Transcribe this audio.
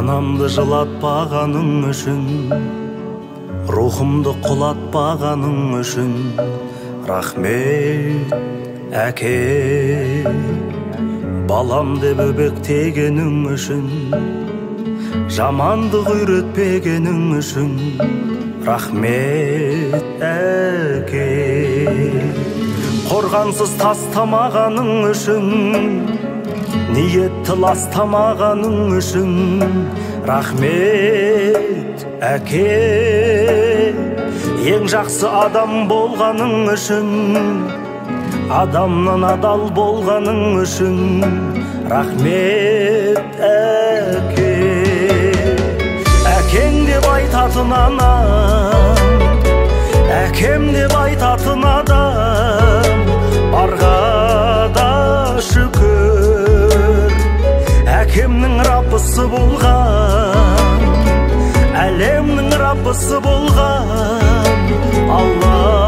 Анамды жылатпағаның үшін, рухымды құлатпағаның үшін, рахмет әке. Балам деп өбектегенің үшін, жамандық үйретпегенің үшін, рахмет әке. Қорғансыз тастамағаның үшін, ниетті ластамағаның үшін, рахмет әке. Ең жақсы адам болғаның үшін, адамнан адал болғаның үшін, рахмет әке. Әкең деп айтатын анам, әкем деп айтатын адам, барға да шүкір. Әкемнің раббысы болған, әлемнің раббысы болған Алла.